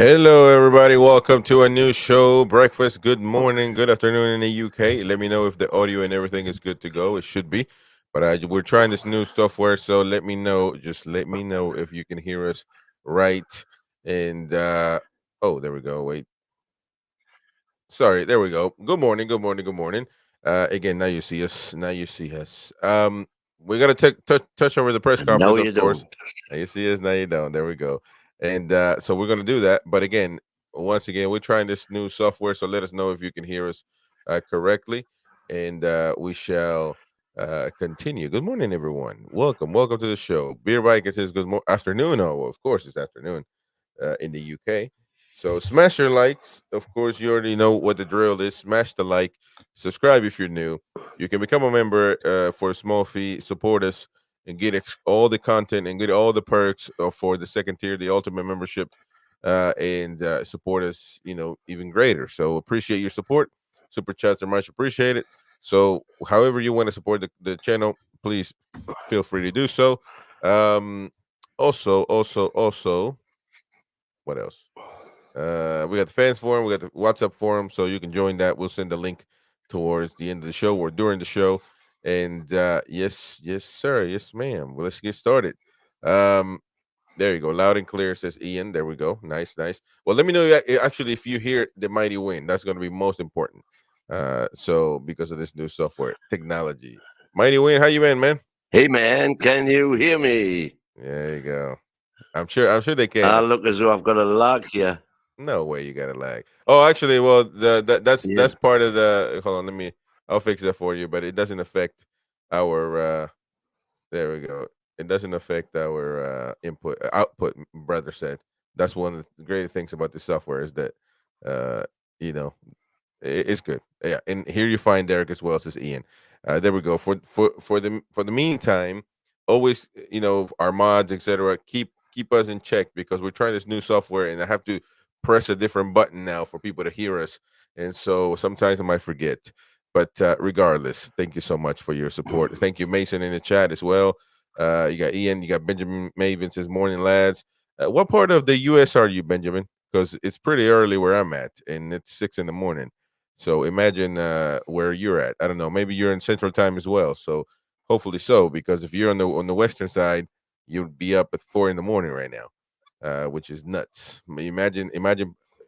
Hello, everybody. Welcome to a new show. Breakfast. Good morning. Good afternoon in the UK. Let me know if the audio and everything is good to go. It should be. But we're trying this new software, so let me know. Just let me know if you can hear us right. And oh, there we go. Wait. Sorry. There we go. Good morning. Good morning. Good morning. Again, now you see us. Now you see us. We got to touch over the press No, conference, you of course. don't. Now you see us. Now you don't. There we go. And so we're going to do that. But again, once again, we're trying this new software. So let us know if you can hear us correctly. And we shall continue. Good morning, everyone. Welcome to the show. Beer Bike, it says afternoon. Oh, well, of course, it's afternoon in the UK. So smash your likes. Of course, you already know what the drill is. Smash the like. Subscribe if you're new. You can become a member for a small fee. Support us and get all the content and get all the perks for the second tier, the ultimate membership, and support us, even greater. So appreciate your support. Super chats are much appreciated. So however you want to support the channel, please feel free to do so. Also, what else? We got the fans forum, we got the WhatsApp forum, so you can join that. We'll send the link towards the end of the show or during the show. And yes, sir, yes, ma'am. Well, let's get started. Um, there you go, loud and clear, says Ian. There we go. Nice. Well, let me know actually if you hear the mighty wind. That's going to be most important. So because of this new software technology, mighty wind, how you been, man? Hey, man, can you hear me? There you go. I'm sure they I can. look as though I've got a lag here. No way you got a lag. Oh, actually, well, Yeah, that's part of the. Hold on, I'll fix that for you, but it doesn't affect our. There we go. It doesn't affect our output. Brother said that's one of the great things about the software is that, uh, you know, it's good. Yeah, and here you find Derek as well, says Ian. There we go. For the meantime, always our mods, etc. Keep us in check because we're trying this new software, and I have to press a different button now for people to hear us, and so sometimes I might forget. But regardless, thank you so much for your support. Thank you, Mason, in the chat as well. You got Ian, you got Benjamin Maven says morning lads. What part of the U.S. are you, Benjamin? Because it's pretty early where I'm at, and it's 6 in the morning. So imagine where you're at. I don't know. Maybe you're in Central Time as well. So hopefully so, because if you're on the Western side, you'd be up at 4 in the morning right now, which is nuts. Imagine,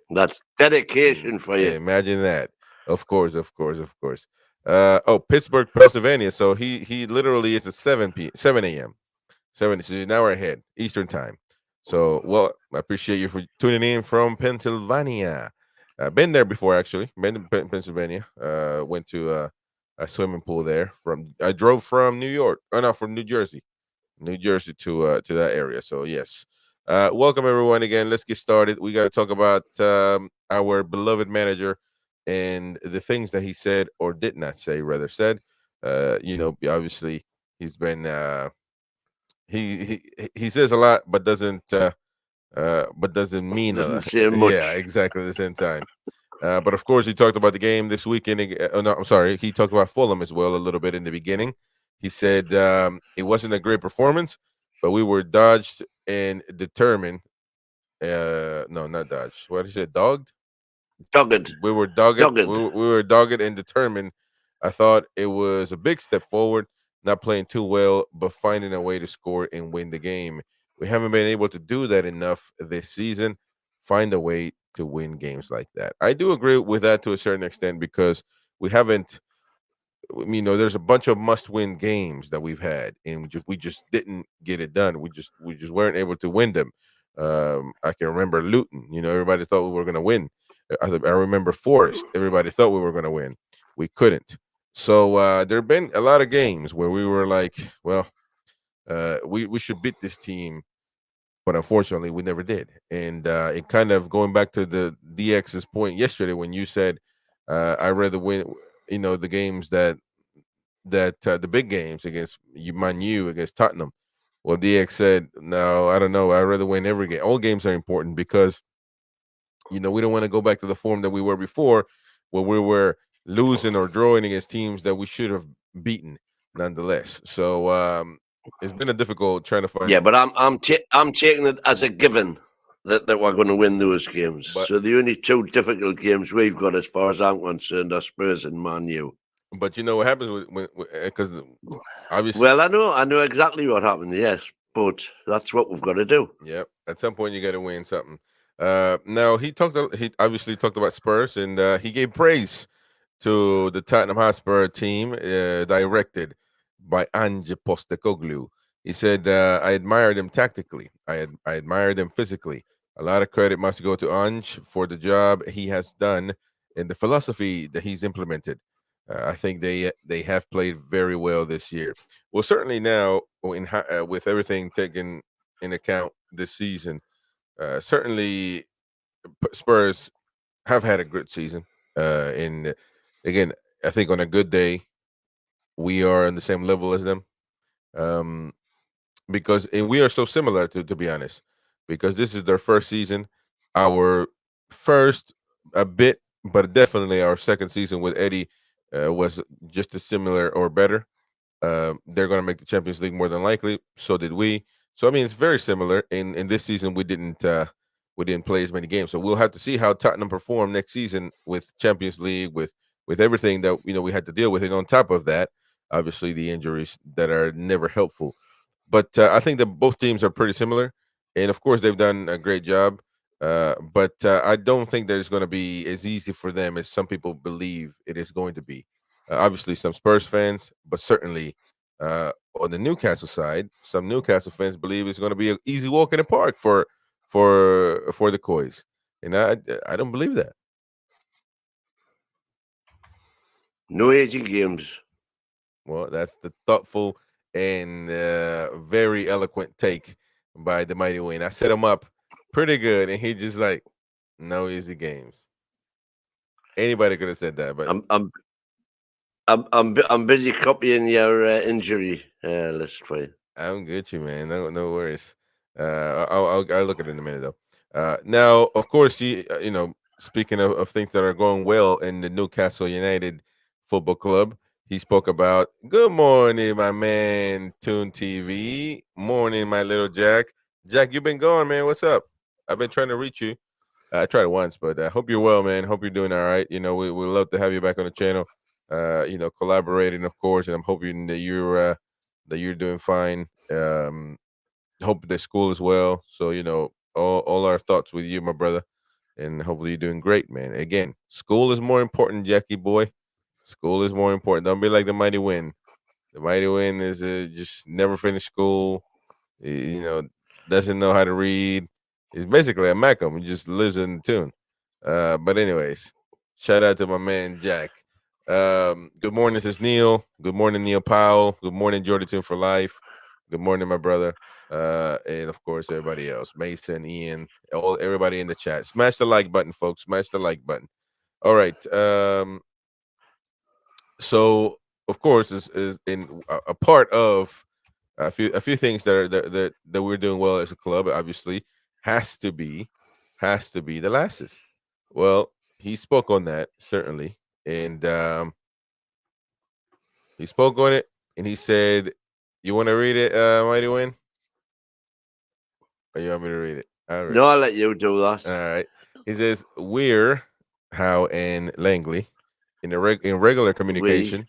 that's dedication for you. imagine that. Of course, of course, of course. Oh, Pittsburgh, Pennsylvania. So he literally is at 7 a.m. 7. So you're an hour ahead Eastern Time. So well, I appreciate you for tuning in from Pennsylvania. Been there before, actually. Been to Pennsylvania. Went to a swimming pool there. I drove from New York. Oh no, from New Jersey to that area. So yes, welcome everyone again. Let's get started. We got to talk about our beloved manager and the things that he said or did not say. Rather said, obviously he's been he says a lot, but doesn't mean a Doesn't lot. say Yeah, much. exactly the same time. But of course, he talked about the game this weekend. Oh, no, I'm sorry. He talked about Fulham as well a little bit in the beginning. He said it wasn't a great performance, but we were dodged and determined. No, not dodged. What he said, dogged. Dogged. We were dogged. Dogged. We were dogged and determined. I thought it was a big step forward. Not playing too well, but finding a way to score and win the game. We haven't been able to do that enough this season. Find a way to win games like that. I do agree with that to a certain extent because we haven't. There's a bunch of must-win games that we've had, and we just didn't get it done. We just weren't able to win them. I can remember Luton. Everybody thought we were going to win. I remember Forest. Everybody thought we were going to win. We couldn't. So there have been a lot of games where we were like, well, we should beat this team, but unfortunately, we never did. And it kind of going back to the DX's point yesterday when you said, "I rather win." The games that the big games against Man U, against Tottenham. Well, DX said, "No, I don't know. I'd rather win every game. All games are important because we don't want to go back to the form that we were before, where we were losing or drawing against teams that we should have beaten, nonetheless." So it's been a difficult trying to find. Yeah, but I'm taking it as a given that we're going to win those games. But So the only two difficult games we've got, as far as I'm concerned, are Spurs and Man U. you know what happens when because obviously, Well, I know exactly what happened. Yes, but that's what we've got to do. yep. At some point, you got to win something. Now he obviously talked about Spurs, and he gave praise to the Tottenham Hotspur team, directed by Ange Postecoglou. He said, "I admire them tactically. I admire them physically. A lot of credit must go to Ange for the job he has done and the philosophy that he's implemented. I think they have played very well this year. Well, certainly now, with everything taken in account this season, certainly Spurs have had a good season. And again, I think on a good day, we are on the same level as them. Um, because and we are so similar to be honest, because this is their first season, our first a bit, but definitely our second season with Eddie was just as similar or better. They're going to make the Champions League more than likely. So did we. So I mean, it's very similar. In this season, we didn't play as many games. So we'll have to see how Tottenham perform next season with Champions League, with everything that we had to deal with. And on top of that, obviously the injuries that are never helpful. But I think that both teams are pretty similar, and of course they've done a great job. But I don't think that it's going to be as easy for them as some people believe it is going to be. Obviously, some Spurs fans, but certainly on the Newcastle side, some Newcastle fans believe it's going to be an easy walk in the park for the Coys, and I don't believe that. No easy games. Well, that's the thoughtful and very eloquent take by the Mighty Wayne. I set him up pretty good, and he just like, no easy games. Anybody could have said that, but I'm busy copying your injury list for you. I'm good, you man. No worries. I'll look at it in a minute though. Now, of course, speaking of things that are going well in the Newcastle United Football Club, he spoke about good morning, my man, Toon TV. Morning, my little Jack. Jack, you've been going, man. What's up? I've been trying to reach you. I tried it once, but I hope you're well, man. Hope you're doing all right. We love to have you back on the channel. Collaborating, of course, and I'm hoping that you're doing fine. Hope the school is well. So all our thoughts with you, my brother, and hopefully you're doing great, man. Again, school is more important, Jackie boy. School is more important. Don't be like the Mighty Win. The Mighty Win is just never finished school. You know, doesn't know how to read. He's basically a Macam. He just lives in the tune. But anyways, shout out to my man Jack. Good morning, this is Neil. Good morning, Neil Powell. Good morning, Jordy Tune for Life. Good morning, my brother. And of course, everybody else, Mason, Ian, everybody in the chat. Smash the like button, folks. Smash the like button. All right. So of course, is in a part of a few things that we're doing well as a club. Obviously, has to be the lasses. Well, he spoke on that certainly, and he spoke on it, and he said, "You want to read it, Mighty Win? Or you want me to read it?" All right. No, I'll let you do that. All right. He says, "We're How and Langley in regular We. communication.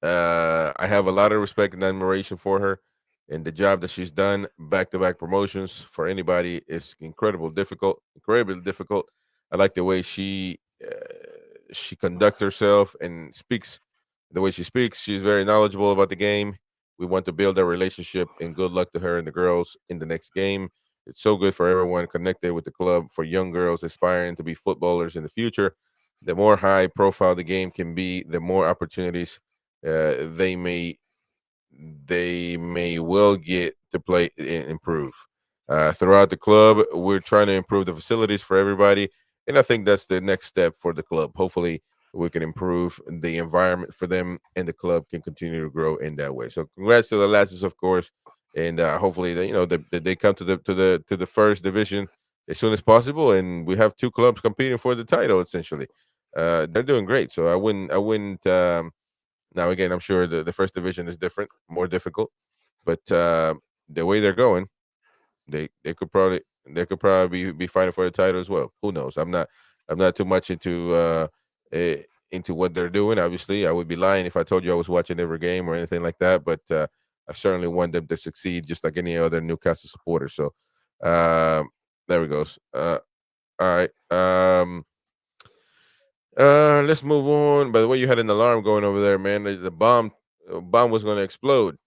I have a lot of respect and admiration for her, and the job that she's done. Back-to-back promotions for anybody is incredibly difficult. I like the way she conducts herself and speaks. The way she speaks, she's very knowledgeable about the game. We want to build a relationship, and good luck to her and the girls in the next game. It's so good for everyone connected with the club, for young girls aspiring to be footballers in the future. The more high profile the game can be, the more opportunities they may well get to play and improve. Throughout the club, we're trying to improve the facilities for everybody, and I think that's the next step for the club. Hopefully, we can improve the environment for them, and the club can continue to grow in that way. So, congrats to the Lasses, of course, and hopefully, that they come to the first division as soon as possible, and we have two clubs competing for the title. Essentially, they're doing great. So I wouldn't. Now, again, I'm sure the first division is different, more difficult, but the way they're going, they could probably. They could probably be fighting for the title as well. Who knows? I'm not too much into what they're doing. Obviously, I would be lying if I told you I was watching every game or anything like that. But I certainly want them to succeed, just like any other Newcastle supporter. So there we go. All right. Let's move on. By the way, you had an alarm going over there, man. The bomb was going to explode.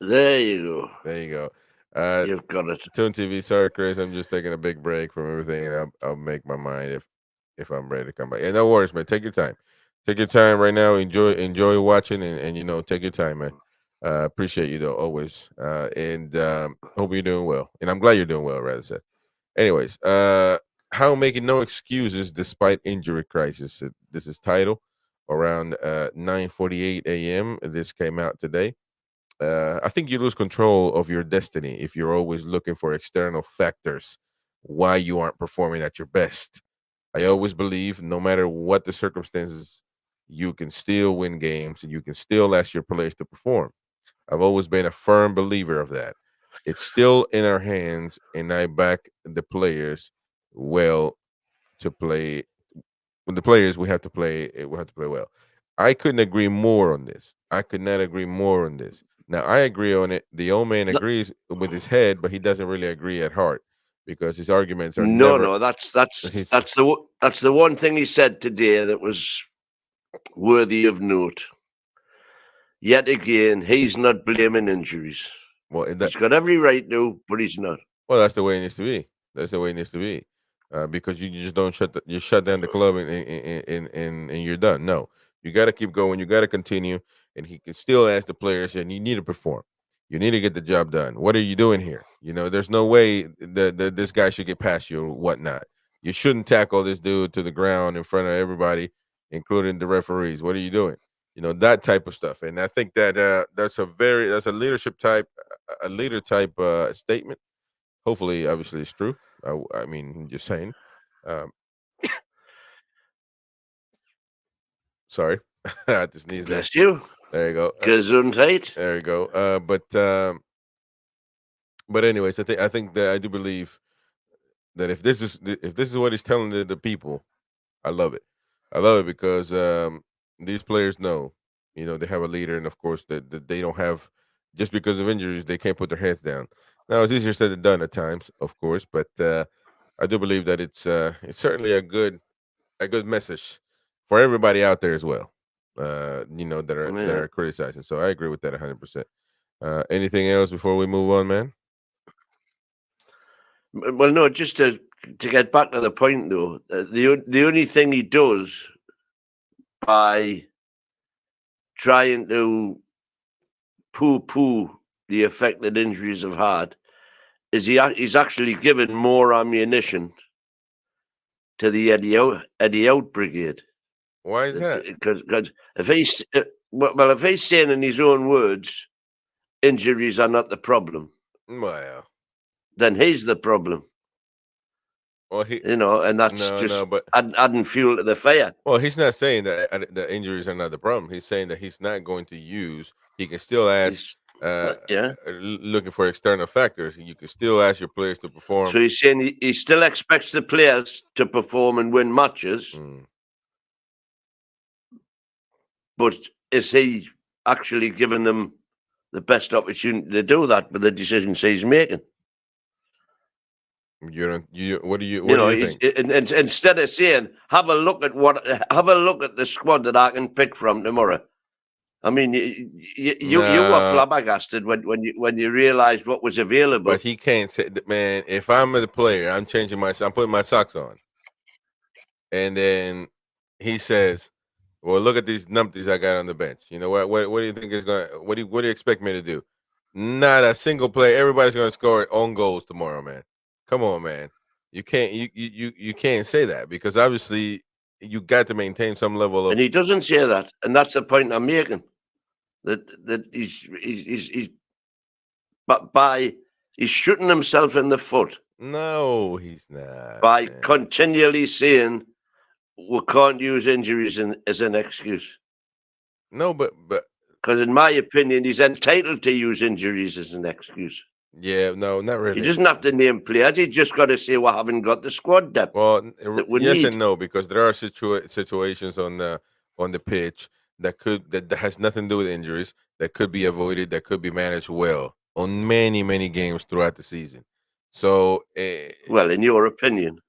There you go. There you go. You've got it. Toon TV, sorry, Chris. I'm just taking a big break from everything, and I'll make my mind if I'm ready to come back. Yeah, no worries, man. Take your time. Take your time right now. Enjoy watching, and take your time, man. Appreciate you though, always. And hope you're doing well. And I'm glad you're doing well, rather said. Anyways, how making no excuses despite injury crisis. This is title around 9:48 a.m. This came out today. I think you lose control of your destiny if you're always looking for external factors why you aren't performing at your best. I always believe no matter what the circumstances, you can still win games and you can still ask your players to perform. I've always been a firm believer of that. It's still in our hands, and I back the players well to play. With the players, we have to play. We have to play well. I couldn't agree more on this. I could not agree more on this. Now I agree on it. The old man agrees with his head, but he doesn't really agree at heart because his arguments are No, never. no, His that's the one thing he said today that was worthy of note. Yet again, he's not blaming injuries. well, He's got every right to, but he's not. Well, that's the way it needs to be. That's the way it needs to be, because you just don't you shut down the club and you're done. No, you got to keep going. You got to continue, and he can still ask the players, and you need to perform. You need to get the job done. What are you doing here? There's no way that this guy should get past you or whatnot. You shouldn't tackle this dude to the ground in front of everybody, including the referees. What are you doing? That type of stuff. And I think that that's a leadership type, a leader type statement. Hopefully, obviously, it's true. I mean, I'm just saying. Um, sorry, I had to sneeze there. Bless you. There you go. Gesundheit. There you go. But anyways, I think that I do believe that if this is what he's telling the people, I love it. I love it because these players know, they have a leader, and of course that they don't have, just because of injuries, they can't put their heads down. Now it's easier said than done at times, of course, but I do believe that it's certainly a good message for everybody out there as well. That Yeah. are criticizing. So I agree with that 100%. Anything else before we move on, man? Well, no, just to get back to the point though, the only thing he does by trying to poo-poo the effect that injuries have had is he's actually given more ammunition to the Eddie Out brigade. Why is that? Because if he's saying in his own words, injuries are not the problem, Well, then he's the problem. well, he And that's just but adding fuel to the fire. well, he's not saying that the injuries are not the problem. He's saying that he's not going to use. He can still ask, He's, yeah. looking for external factors. You can still ask your players to perform. So he's saying he still expects the players to perform and win matches, but is he actually giving them the best opportunity to do that with the decisions he's making? What do you think? Instead of saying, have a look at the squad that I can pick from tomorrow. I mean, you were flabbergasted when you realized what was available. But he can't say, man, if I'm the player, I'm changing I'm putting my socks on. And then he says, well, look at these numpties I got on the bench. You know what do you think is going to, what do you expect me to do? Not a single play. Everybody's going to score own goals tomorrow, man. Come on, man. You can't say that, because obviously you got to maintain some level of. And he doesn't say that, and that's the point I'm making. That he's shooting himself in the foot. No, he's not. By continually saying we can't use injuries as an excuse. No, but because in my opinion, he's entitled to use injuries as an excuse. Yeah, no, not He really. doesn't have to name players. He just got to say we haven't got the squad depth Well, that we yes need. and no, because there are situations on the pitch that has nothing to do with injuries that could be avoided, that could be managed well on many games throughout the season. So, Well, in your opinion.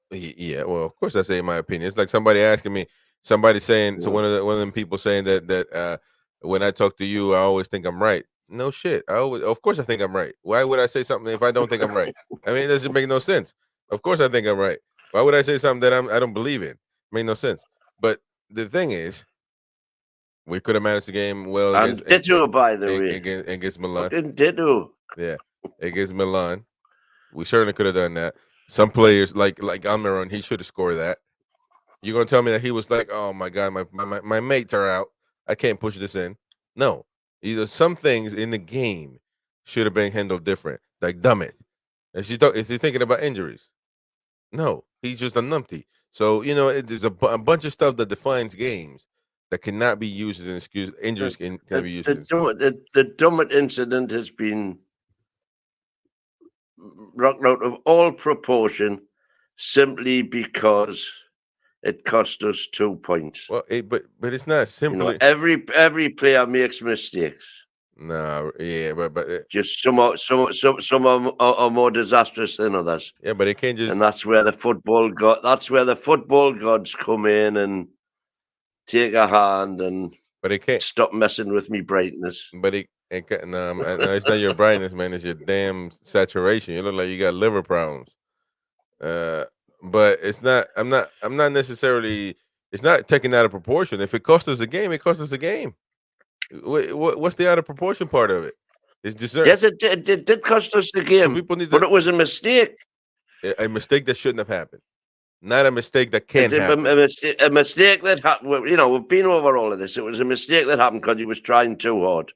Yeah, well, of course, I say my opinion. It's like somebody asking me, somebody saying, so Mm. one of them people saying that when I talk to you, I always think I'm right. No shit. Of course, I think I'm right. Why would I say something if I don't think I'm right? I mean, it doesn't make no sense. Of course, I think I'm right. Why would I say something that I don't believe in? Make no sense. But the thing is, we could have managed the game well And ditto, by the way. against Milan. Fucking ditto. Yeah, against Milan, we certainly could have done that. Some players like Almiron, he should have scored that. You're gonna tell me that he was like, "Oh my god, my mates are out. I can't push this in." No, either some things in the game should have been handled different. Like, dumb it. Is he thinking about injuries? No, he's just a numpty. So there's a bunch of stuff that defines games that cannot be used as an excuse. Injuries can be used as an excuse. The Dummett incident has been knocked out of all proportion simply because it cost us 2 points. Well, but it's not simply. Every player makes mistakes. No, yeah, but Just some are more disastrous than others. yeah, but it can't just. And that's where the football gods come in and take a hand and But it can't. stop messing with me brightness. But no, it's not your brightness, man. It's your damn saturation. You look like you got liver problems. But it's not. I'm not necessarily. It's not taken out of proportion. If it cost us a game, it cost us a game. What's the out of proportion part of it? It's deserved. Yes, it did cost us the game, people need but to it was a mistake. a mistake that shouldn't have happened, not a mistake that can happen. A mistake that happened. We've been over all of this. It was a mistake that happened because he was trying too hard.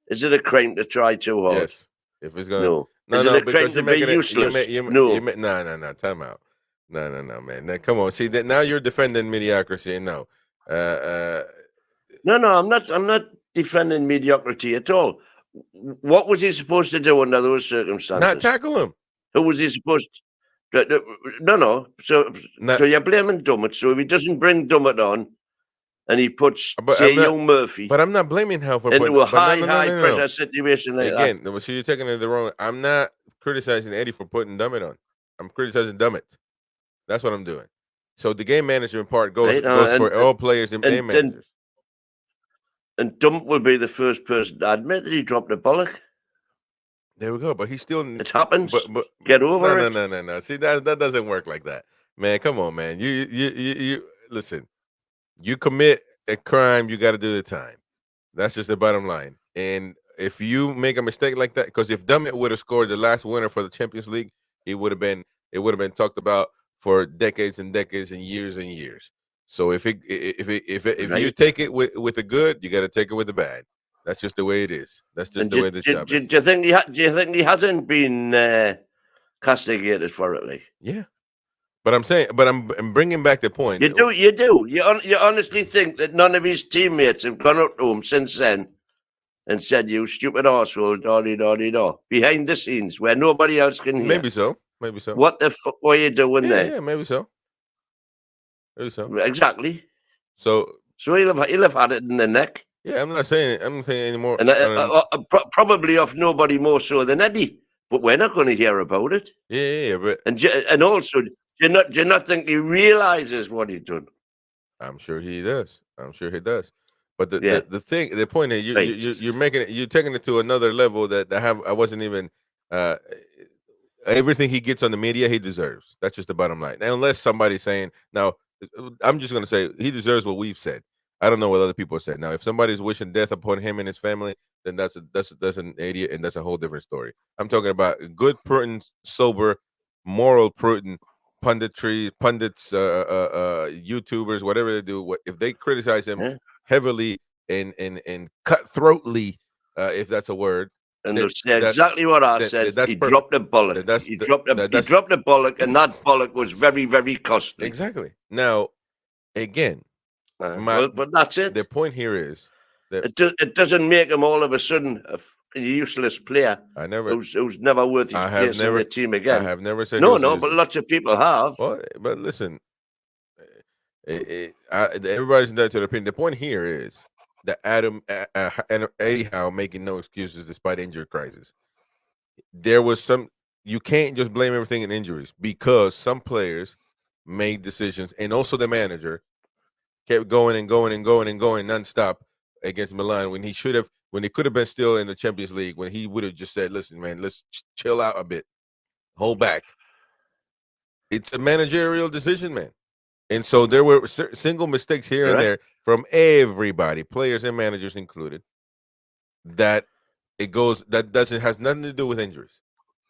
Is it a crime to try too hard? Yes. If it's gonna. No. No, Is it no, a crime because you're to be making it. useless? No. No. No. Time out. No, man. Now, come on. See that now you're defending mediocrity. No. No, I'm not defending mediocrity at all. What was he supposed to do under those circumstances? Not tackle him. Who was he supposed to? No. So you're blaming Dummett. So if he doesn't bring Dummett on, and he puts, say, young Murphy, but I'm not blaming him for into a high no. pressure situation like Again, that. so you're taking it the wrong. I'm not criticizing Eddie for putting Dummett on. I'm criticizing Dummett. That's what I'm doing. So the game management part goes for all players and managers. And Dummett will be the first person to admit that he dropped a bollock. There we go. But he still. It happens. But get over it. No. See that doesn't work like that, man. Come on, man. You listen. You commit a crime, you got to do the time. That's just the bottom line. And if you make a mistake like that, because if Dummett would have scored the last winner for the Champions League, it would have been talked about for decades and decades and years. So if you take it with the good, you got to take it with the bad. That's just the way it is. That's just the way this job is. Do you think he hasn't been castigated for it? Like? Yeah. But I'm bringing back the point. You do. You honestly think that none of his teammates have gone up to him since then and said, "You stupid arsehole, da behind the scenes where nobody else can hear." Maybe so. What the fuck were you doing there? Yeah, maybe so. Exactly. So he'll have had it in the neck. Yeah, I'm not saying anymore. And probably off nobody more so than Eddie. But we're not going to hear about it. Yeah, but and also. Do you not think he realizes what he's done? I'm sure he does. But the point is, you're making it. You're taking it to another level that I wasn't even. Everything he gets on the media, he deserves. That's just the bottom line. Now, unless somebody's saying, now, I'm just going to say he deserves what we've said. I don't know what other people said. Now, if somebody's wishing death upon him and his family, then that's an idiot, and that's a whole different story. I'm talking about good, prudent, sober, moral, prudent pundits, YouTubers, whatever they do. If they criticize him heavily and cutthroatly, if that's a word, and they'll say exactly what I said. He dropped a bollock. He dropped a bollock, and that bollock was very, very costly. Exactly. Now, again, but that's it. The point here is It doesn't make him all of a sudden a useless player I never. who's never worth his I have place in never. the team I again. have never said he No, was no, but useless. lots of people have. Well, but listen, everybody's entitled to their opinion. The point here is that and Eddie Howe making no excuses despite injury crisis. There was some. You can't just blame everything in injuries because some players made decisions, and also the manager kept going and going and going and going nonstop against Milan when he should have, when he could have been still in the Champions League, when he would have just said, "Listen, man, let's chill out a bit, hold back." It's a managerial decision, man. And so there were single mistakes here and there from everybody, players and managers included, that has nothing to do with injuries.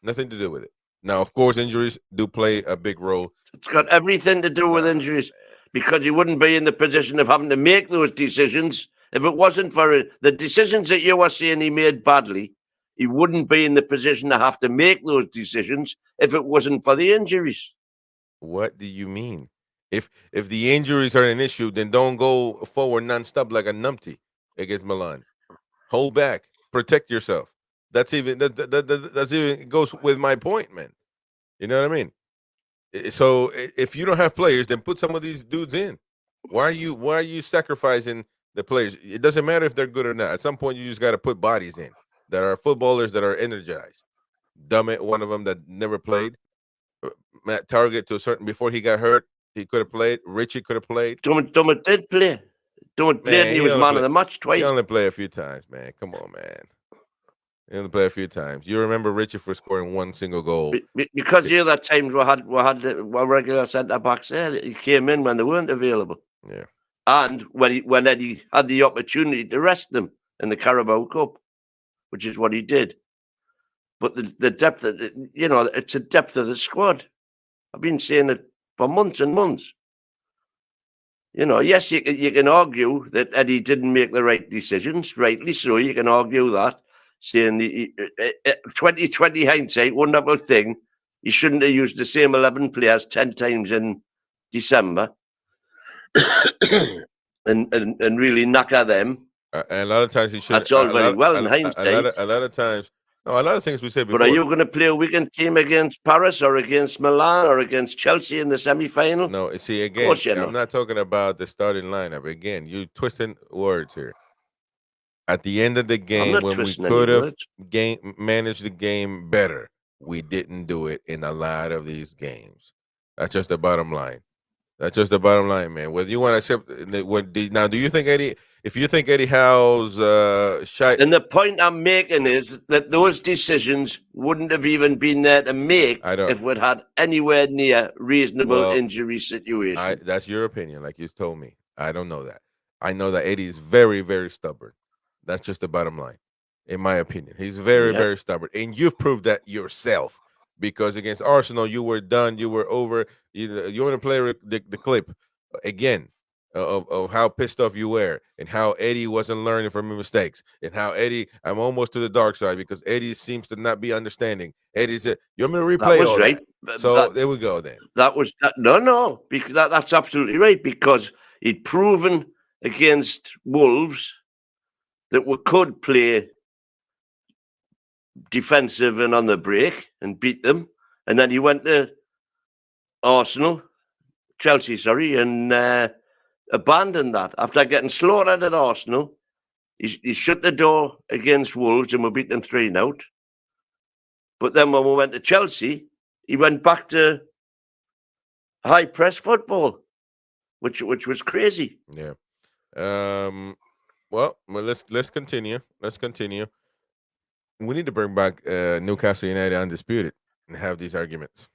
Nothing to do with it. Now, of course, injuries do play a big role. It's got everything to do with injuries because you wouldn't be in the position of having to make those decisions if it wasn't for the decisions that you were saying he made badly. He wouldn't be in the position to have to make those decisions if it wasn't for the injuries. What do you mean? If the injuries are an issue, then don't go forward nonstop like a numpty against Milan. Hold back, protect yourself. That's even that's even goes with my point, man. You know what I mean? So if you don't have players, then put some of these dudes in. Why are you sacrificing the players? It doesn't matter if they're good or not. At some point, you just got to put bodies in that are footballers that are energized. Dummett, one of them that never played. Matt Target to a certain before he got hurt, he could have played. Richie could have played. Dummett did play. Dummett played, and he was man of the match He twice. only played a few times, man. Come on, man. He only played a few times. You remember Richie for scoring one single goal because the other times we had regular centre backs there. He came in when they weren't available. Yeah. And when Eddie had the opportunity to rest them in the Carabao Cup, which is what he did. But the depth, it's a depth of the squad. I've been saying it for months and months. Yes, you can argue that Eddie didn't make the right decisions, rightly so. You can argue that, saying 2020 hindsight, wonderful thing. He shouldn't have used the same 11 players 10 times in December and really knacker them. And a lot of times he should. That's all very well in hindsight. A lot of times, no, a lot of things we said before. But are you going to play a weekend team against Paris or against Milan or against Chelsea in the semi-final? No, see, again, I'm not talking about the starting lineup. Again, you twisting words here. At the end of the game, when we could have managed the game better, we didn't do it in a lot of these games. That's just the bottom line. That's just the bottom line, man. Whether you want to accept now, do you think Eddie? If you think Eddie Howe's and the point I'm making is that those decisions wouldn't have even been there to make if we'd had anywhere near reasonable injury situation. That's your opinion, like you told me. I don't know that. I know that Eddie is very, very stubborn. That's just the bottom line, in my opinion. He's very, very stubborn, and you've proved that yourself. Because against Arsenal, you were done. You were over. You want to play the clip again of how pissed off you were and how Eddie wasn't learning from his mistakes and how Eddie, I'm almost to the dark side because Eddie seems to not be understanding. Eddie said, "You want me to replay all right?" That? So there we go. Then no, because that's absolutely right because he'd proven against Wolves that we could play defensive and on the break and beat them. And then he went to Chelsea, and abandoned that. After getting slaughtered at Arsenal, he shut the door against Wolves and we beat them 3-0. But then when we went to Chelsea, he went back to high press football, which was crazy. Yeah. Well, let's continue. Let's continue. We need to bring back Newcastle United Undisputed and have these arguments.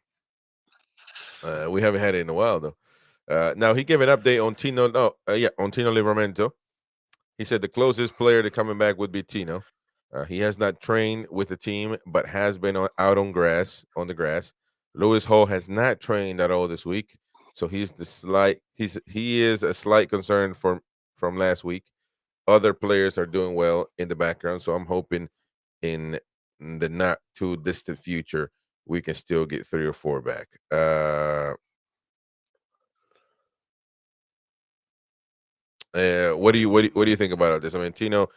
We haven't had it in a while though. Now he gave an update on Tino. On Tino Livramento. He said the closest player to coming back would be Tino. He has not trained with the team, but has been out on the grass. Lewis Hall has not trained at all this week, so he is a slight concern from last week. Other players are doing well in the background, so I'm hoping in the not too distant future we can still get 3 or 4 back. What do you think about this? I mean, Tino,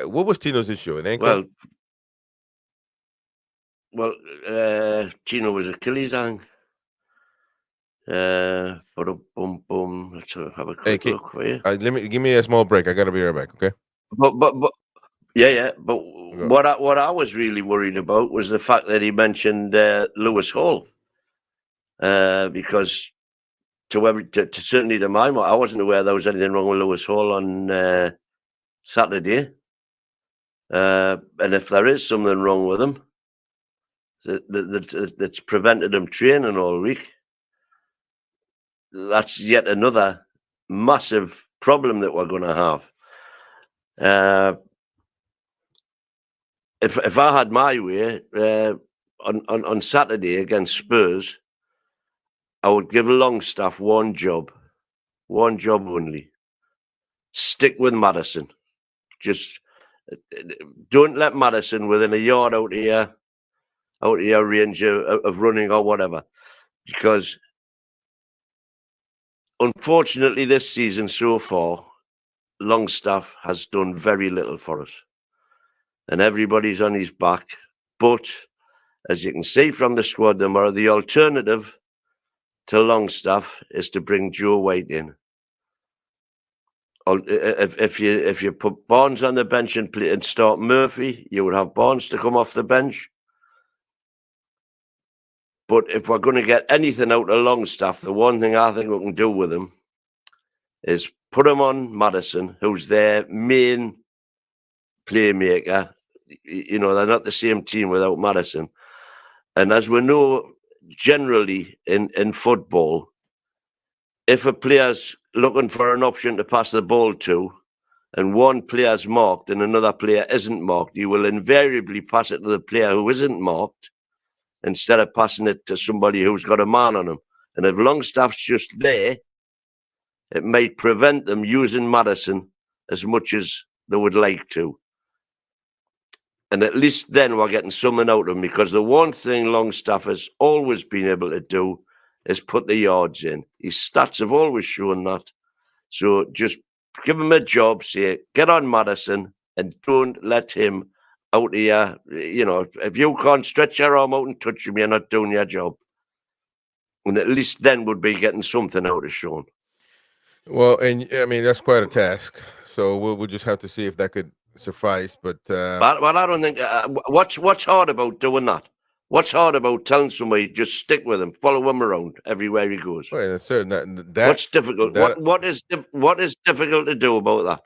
what was Tino's issue? An ankle? Well, Tino was Achilles, I think. Boom. Let's have a quick look for you. Give me a small break. I gotta be right back. Okay. But yeah. But what I was really worried about was the fact that he mentioned Lewis Hall, because certainly to my mind, I wasn't aware there was anything wrong with Lewis Hall on Saturday, and if there is something wrong with him that's prevented him training all week, that's yet another massive problem that we're going to have. If I had my way on Saturday against Spurs, I would give Longstaff one job only. Stick with Maddison. Just don't let Maddison within a yard out of your range of running or whatever, because unfortunately this season so far, Longstaff has done very little for us, and everybody's on his back. But as you can see from the squad tomorrow, the alternative to Longstaff is to bring Joe White in. If you put Barnes on the bench and start Murphy, you would have Barnes to come off the bench. But if we're going to get anything out of Longstaff, the one thing I think we can do with him is put him on Maddison, who's their main playmaker. You know, they're not the same team without Maddison. And as we know, generally in football, if a player's looking for an option to pass the ball to, and one player's marked and another player isn't marked, you will invariably pass it to the player who isn't marked instead of passing it to somebody who's got a man on him. And if Longstaff's just there, it might prevent them using Maddison as much as they would like to. And at least then we're getting something out of him, because the one thing Longstaff has always been able to do is put the yards in. His stats have always shown that. So just give him a job, say, get on Maddison, and don't let him out here. You know, if you can't stretch your arm out and touch him, you're not doing your job. And at least then we'd be getting something out of Sean. Well, and I mean, that's quite a task. So we'll just have to see if that could suffice. But I don't think what's hard about doing that? What's hard about telling somebody just stick with him, follow him around everywhere he goes? Well, that's certain. What's difficult? What is difficult to do about that?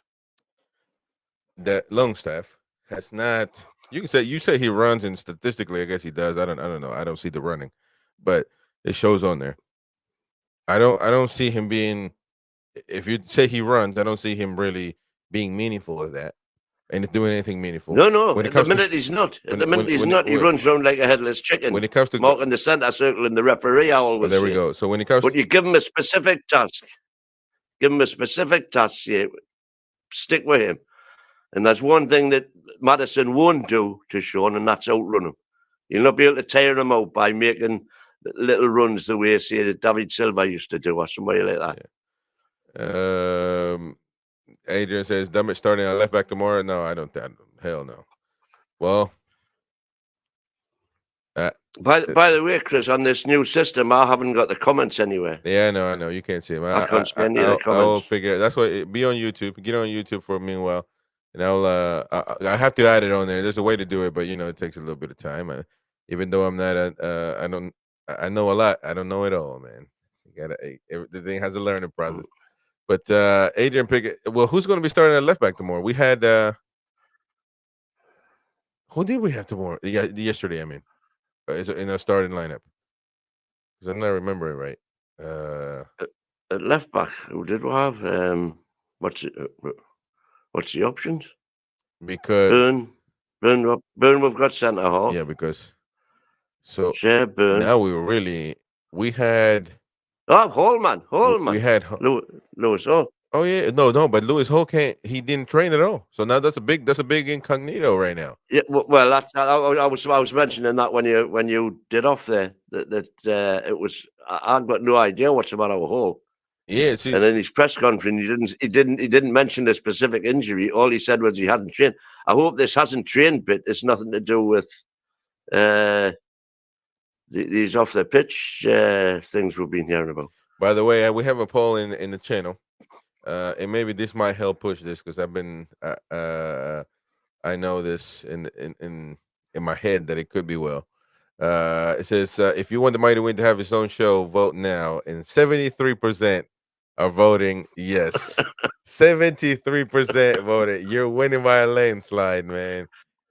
That Longstaff has not. You say he runs, and statistically, I guess he does. I don't know. I don't see the running, but it shows on there. I don't see him being. If you say he runs, I don't see him really being meaningful at that and doing anything meaningful. No. At the minute he's not. At the minute he's not. He runs around like a headless chicken. When it comes to marking the centre circle and the referee, I always there we go. So when it comes, but you give him a specific task. Give him a specific task. Yeah, stick with him. And that's one thing that Maddison won't do to Sean, and that's outrun him. You'll not be able to tire him out by making little runs the way, say, that David Silva used to do, or somebody like that. Yeah. Adrian says, Dummett starting on left back tomorrow. No, I don't. Hell no. Well, by the way, Chris, on this new system, I haven't got the comments anywhere. Yeah, I know. You can't see them. I can't see any of the comments. I'll figure it. That's why. Be on YouTube. Get on YouTube for a meanwhile, and I have to add it on there. There's a way to do it, but it takes a little bit of time. Even though I'm not I know a lot. I don't know it all, man. Everything has a learning process. But Adrian Pickett. Well, who's going to be starting at left back tomorrow? We had who did we have tomorrow? Yeah, yesterday. I mean, in our starting lineup, because I'm not remembering right. At left back, who did we have? What's the options? Because Burn. We've got centre half. Yeah, because Burn. Now we had. Hallman. We had Lewis Hall. Oh yeah, no, but Lewis Hall can't. He didn't train at all. So now that's a big incognito right now. Yeah, well, that's I was mentioning that when you did off there that it was. I've got no idea what's about our Hall. Yeah, see, And in his press conference, he didn't mention a specific injury. All he said was he hadn't trained. I hope this hasn't trained bit. It's nothing to do with uh, these off the pitch things we've been hearing about. by the way, we have a poll in the channel, and maybe this might help push this because I've been I know this in my head that it could be well. It says if you want the Mighty Wind to have its own show, vote now, and 73% are voting yes. 73% voted. You're winning by a landslide, man.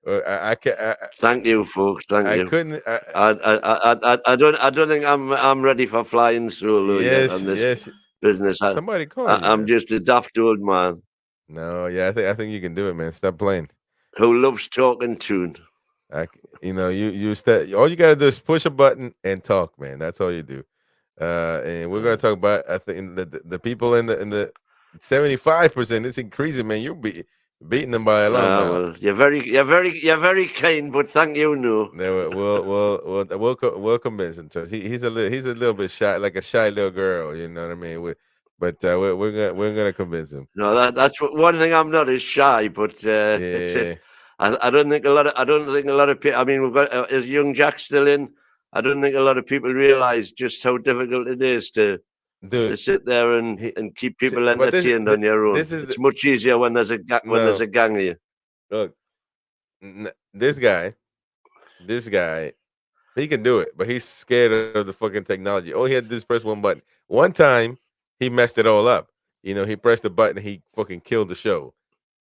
I can Thank you, folks. Thank I you. couldn't. I don't think I'm ready for flying solo yet Yes, on this yes. business. Somebody calling you, I'm man. just a daft old man No, yeah, I think you can do it, man. Stop playing. who loves talking tune. All you gotta do is push a button and talk, man. That's all you do. And we're gonna Uh, talk about I think the people in the 75%. It's increasing, man. Beating them by a long amount. well, you're very kind, but thank you, no. No, we'll convince him. Trust. He's a little bit shy, like a shy little girl. You know what I mean? But we're gonna convince him. No, that's one thing I'm not is shy, but Yeah, I don't think a lot of people. I mean, we've got is young Jack still in. I don't think a lot of people realise just how difficult it is to dude. sit there and, He, and keep people but entertained on your own. this is It's much easier when there's no a gang of you. look. This guy, he can do it, but he's scared of the fucking technology. Oh, he had to just press one button. One time, he messed it all up. He pressed the button, he fucking killed the show.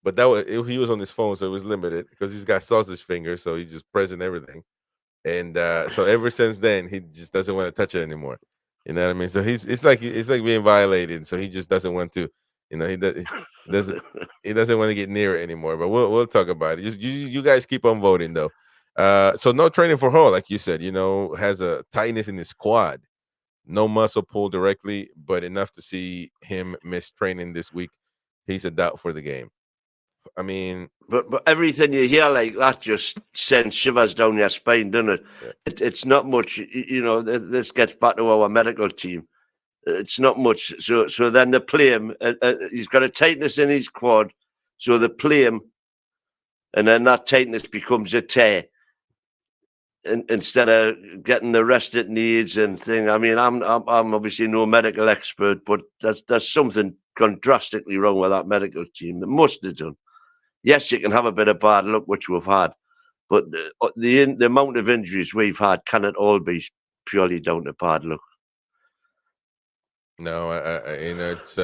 But he was on his phone, so it was limited because he's got sausage fingers, so he's just pressing everything. And so ever since then, he just doesn't want to touch it anymore. You know what I mean? So it's like being violated. So he just doesn't want to. He doesn't he doesn't want to get near it anymore. But we'll talk about it. Just you guys keep on voting though. So no training for Hall, like you said. Has a tightness in his quad. No muscle pull directly, but enough to see him miss training this week. He's a doubt for the game. I mean, But everything you hear like that just sends shivers down your spine, doesn't it? yeah, It's not much. This gets back to our medical team. It's not much. So then they play him. He's got a tightness in his quad, so they play him, and then that tightness becomes a tear. Instead of getting the rest it needs and thing. I mean, I'm obviously no medical expert, but there's something gone drastically wrong with that medical team. They must have done. Yes, you can have a bit of bad luck, which we've had, but the amount of injuries we've had can it all be purely down to bad luck? no, it's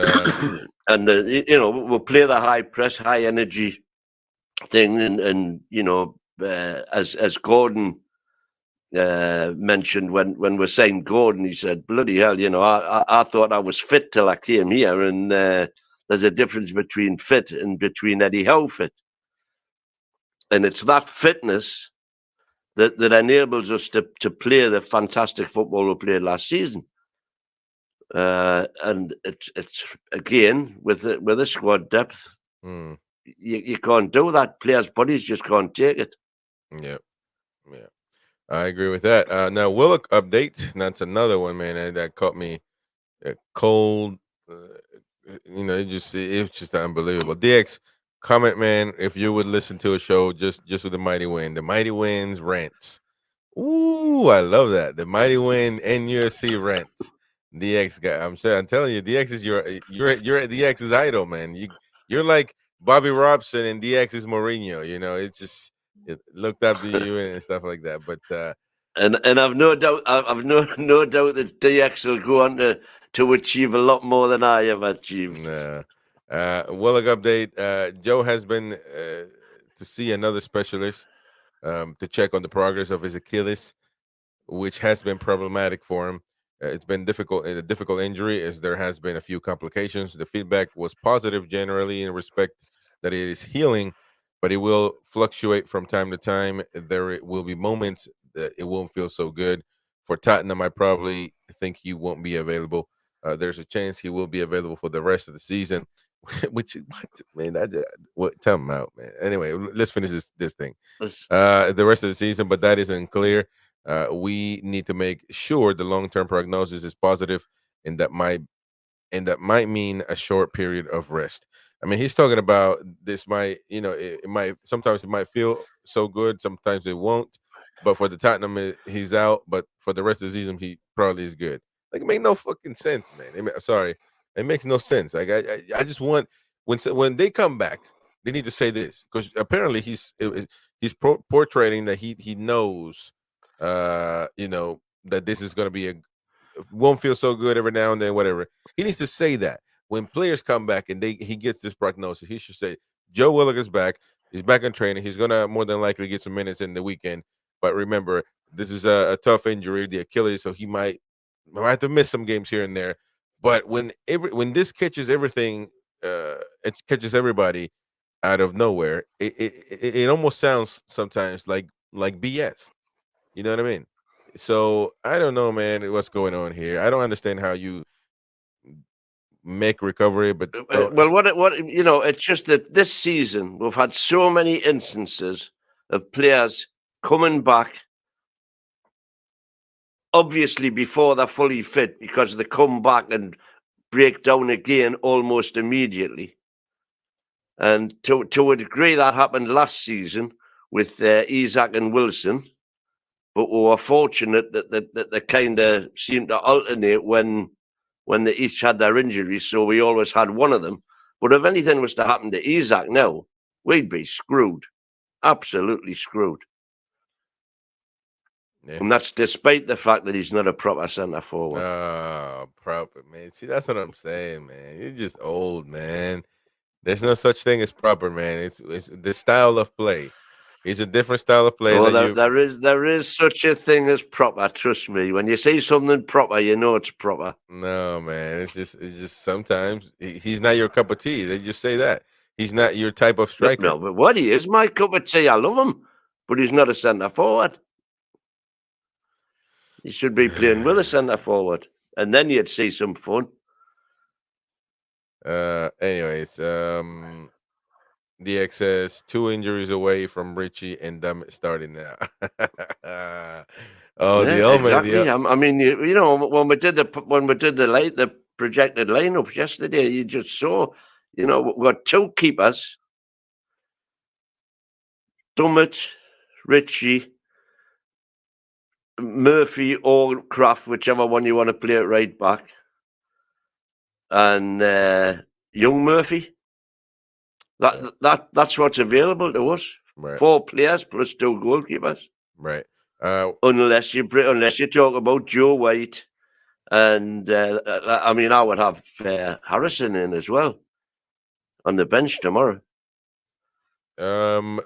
And we'll play the high press, high energy thing, and as Gordon mentioned when we're saying Gordon, he said, "Bloody hell, I thought I was fit till I came here, and there's a difference between fit and between Eddie Howe fit, and it's that fitness that enables us to play the fantastic football we played last season." And it's again with the squad depth, mm, you can't do that. Players' bodies just can't take it. yeah, yeah. I agree with that. Now Willock update. That's another one, man. That caught me cold. It's just unbelievable. DX comment, man. If you would listen to a show just with the Mighty Wind, the Mighty Wind's rants. Ooh, I love that. The Mighty Wind NUFC rents. DX guy. I'm telling you, DX is you're DX's idol, man. You're like Bobby Robson and DX is Mourinho. It looked up to you and stuff like that. But And I've no doubt, I've no doubt that DX will go on to achieve a lot more than I have achieved. nah. Willock update. Joe has been to see another specialist to check on the progress of his Achilles, which has been problematic for him. It's been a difficult injury as there has been a few complications. The feedback was positive generally in respect that it is healing, but it will fluctuate from time to time. There will be moments that it won't feel so good. For Tottenham, I probably think he won't be available. There's a chance he will be available for the rest of the season. Which what man? What? Tell him out, man. Anyway, let's finish this thing. It's- The rest of the season, but that isn't clear. We need to make sure the long-term prognosis is positive, and that might and that might mean a short period of rest. I mean, he's talking about this might, it might sometimes it might feel so good, sometimes it won't. But for the Tottenham, he's out. But for the rest of the season, he probably is good. Like, it make no fucking sense, man. Sorry, it makes no sense. Like, I just want when they come back, they need to say this because apparently he's portraying that he knows, that this is going to be a won't feel so good every now and then, whatever. He needs to say that when players come back and he gets this prognosis, he should say Joe Willock is back. He's back in training. He's gonna more than likely get some minutes in the weekend. But remember, this is a tough injury, the Achilles, so he might have to miss some games here and there. But when this catches everything, it catches everybody out of nowhere. It almost sounds sometimes like BS. You know what I mean? So I don't know, man, what's going on here. I don't understand how you make recovery, but don't. Well, it's just that this season we've had so many instances of players coming back, obviously before they're fully fit, because they come back and break down again almost immediately. And to a degree, that happened last season with Isak and Wilson. But we were fortunate that they kind of seemed to alternate when they each had their injuries, so we always had one of them. But if anything was to happen to Isak now, we'd be screwed. Absolutely screwed. Yeah. And that's despite the fact that he's not a proper centre forward. Proper, man. See, that's what I'm saying, man. You're just old, man. There's no such thing as proper, man. It's the style of play. It's a different style of play Oh, that you. there is such a thing as proper. Trust me. When you say something proper, you know it's proper. No, man. It's just sometimes he's not your cup of tea. They just say that he's not your type of striker. No, but what he is, my cup of tea. I love him, but he's not a centre forward. He should be playing with a centre forward, and then you'd see some fun. Anyways, DX says 2 injuries away from Richie and Dummett starting now. Oh, the Yeah, element. exactly. I mean, when we did the projected lineups yesterday, you just saw, we've got two keepers, Dummett, Richie, Murphy or Kraft, whichever one you want to play it right back, and young Murphy. That's what's available to us. Right. 4 players plus 2 goalkeepers. Right. Unless you talk about Joe White, and I mean, I would have Harrison in as well on the bench tomorrow.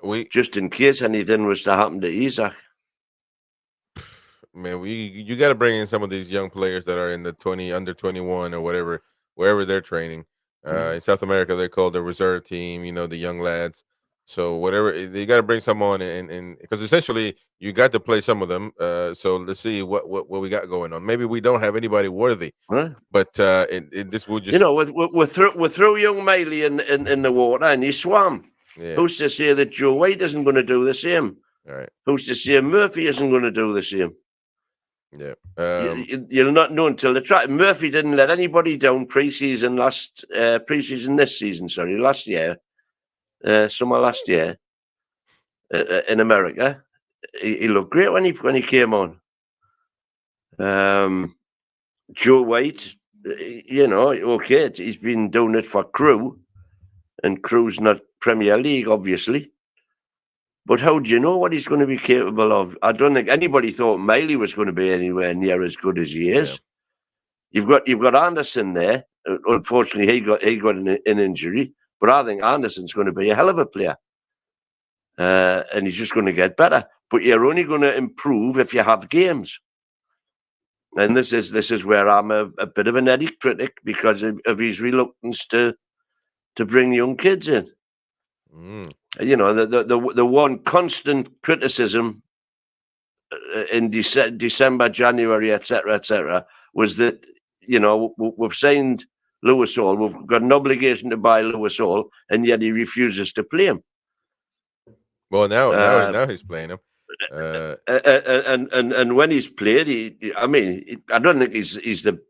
We just in case anything was to happen to Isak. Man, you got to bring in some of these young players that are in the under 21 or whatever, wherever they're training. In South America, they're called the reserve team. The young lads. So whatever, you got to bring some on, and because essentially you got to play some of them. So let's see what we got going on. Maybe we don't have anybody worthy, but this will just we threw young Miley in the water and he swam. Yeah. Who's to say that Joe White isn't going to do the same? All right. Who's to say Murphy isn't going to do the same? Yeah. You'll not know until the track. Murphy didn't let anybody down preseason this season. Sorry, last year, summer last year, in America. He looked great when he came on. Joe White, okay, he's been doing it for Crew, and Crew's not Premier League, obviously. But how do you know what he's going to be capable of? I don't think anybody thought Miley was going to be anywhere near as good as he is. Yeah. You've got Anderson there. Unfortunately, he got an injury, but I think Anderson's going to be a hell of a player, and he's just going to get better. But you're only going to improve if you have games. And this is where I'm a bit of an Eddie critic because of his reluctance to bring young kids in. The one constant criticism in December, January, etc., was that we've signed Lewis Hall, we've got an obligation to buy Lewis Hall, and yet he refuses to play him. Well, now he's playing him, and when he's played, I don't think he's the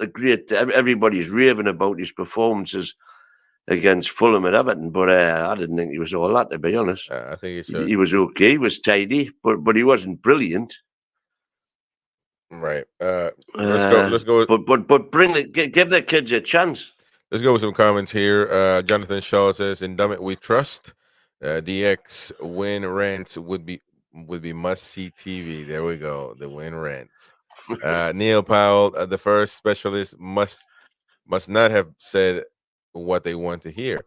a great. Everybody's raving about his performances against Fulham and Everton, but I didn't think he was all that, to be honest. I think it He, should. he was okay. He was tidy, but he wasn't brilliant. Right. Let's go. Let's go. But give the kids a chance. Let's go with some comments here. Jonathan Shaw says, "In Dumb It We Trust." DX win rants would be must see TV. There we go. The win rants. Neil Powell, the first specialist, must not have said what they want to hear.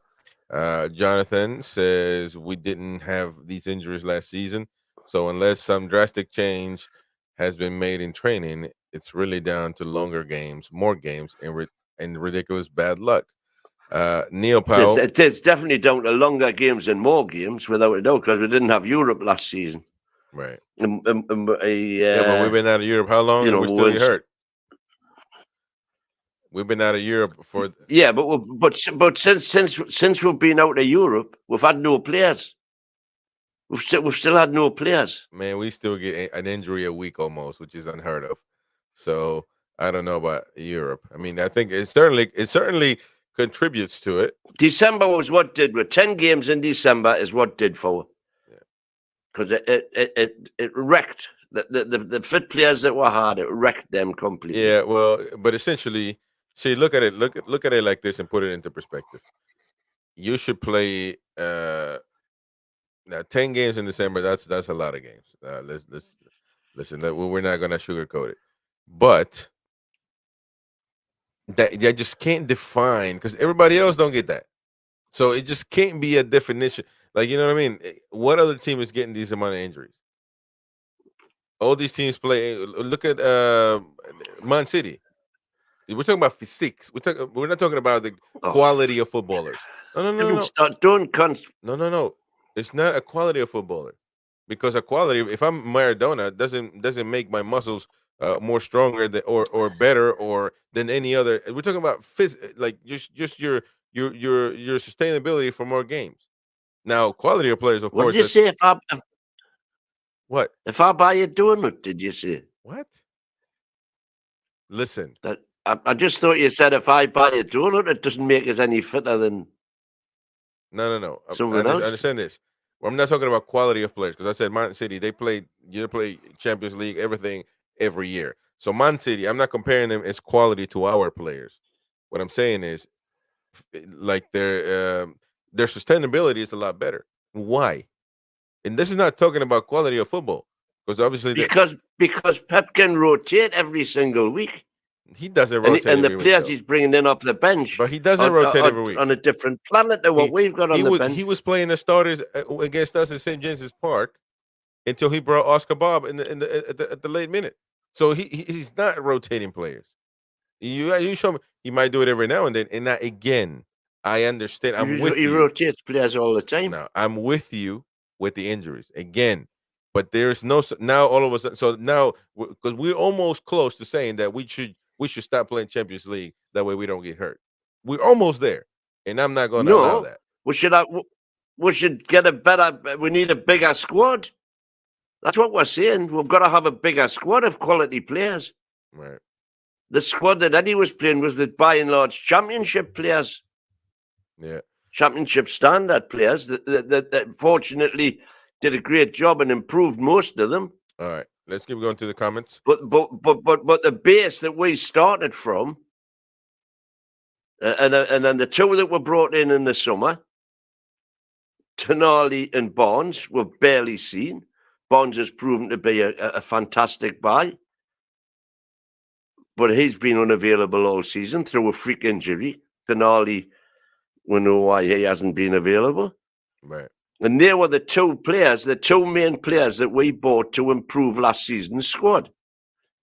Jonathan says we didn't have these injuries last season, so unless some drastic change has been made in training, it's really down to longer games, more games, and ridiculous bad luck. Neil Powell, It's definitely down to longer games and more games, without a doubt, because we didn't have Europe last season. right? Yeah, but we've Yeah, been out of Europe how long, and we we still get weren't. hurt. We've been out of Europe for Yeah, but since we've been out of Europe, we've had no players. We've still had no players. man. We still get an injury a week almost, which is unheard of. So I don't know about Europe. I mean, I think it certainly contributes to it. December was what did with 10 games in December is what did for Yeah. because it wrecked the fit players that were hard. It wrecked them completely. Yeah, well, but essentially, see, look at it like this and put it into perspective. You should play now 10 games in December. That's a lot of games. Let's listen. We're not gonna sugarcoat it, but that you just can't define because everybody else don't get that. So it just can't be a definition. Like you know what I mean? What other team is getting these amount of injuries? All these teams play. Look at Man City. We're talking about physiques. We're not talking about the Oh, quality of footballers. No, no, no, no, don't no, start. Don't no, no, no. It's not a quality of footballer because a quality. If I'm Maradona, doesn't make my muscles more stronger or better or than any other. We're talking about like just your sustainability for more games. Now, quality of players, of What did course, you that's say? what If I buy a donut, did you say what. Listen, that? I just thought you said if I buy a donut, it doesn't make us any fitter than no, no, no. someone else. Understand this. Well, I'm not talking about quality of players because I said Man City. They play Champions League, everything every year. So Man City, I'm not comparing them as quality to our players. What I'm saying is, like their sustainability is a lot better. Why? And this is not talking about quality of football because obviously Because Pep can rotate every single week, he doesn't and rotate and the every week players though. he's bringing in off the bench But he doesn't rotate every week. on a different planet than what He we've got on the bench. he was playing the starters against us at St. James's Park until he brought Oscar Bob at the late minute. So he's not rotating players. You show me he might do it every now and then, and not again. I understand. I'm with He you. rotates players all the time. Now I'm with you with the injuries again, but there's no now all of a sudden. So now because we're almost close to saying that we should stop playing Champions League that way we don't get hurt. We're almost there, and I'm not going to allow No, that. we should have, we should get a better. We need a bigger squad. That's what we're saying. We've got to have a bigger squad of quality players. Right. The squad that Eddie was playing was with by and large championship players, Yeah. championship standard players that fortunately did a great job and improved most of them. All right. Let's keep going to the comments. But the base that we started from, and then the two that were brought in the summer, Tonali and Barnes, were barely seen. Barnes has proven to be a fantastic buy, but he's been unavailable all season through a freak injury. Tonali, we know why he hasn't been available. Right. And they were the two main players that we bought to improve last season's squad.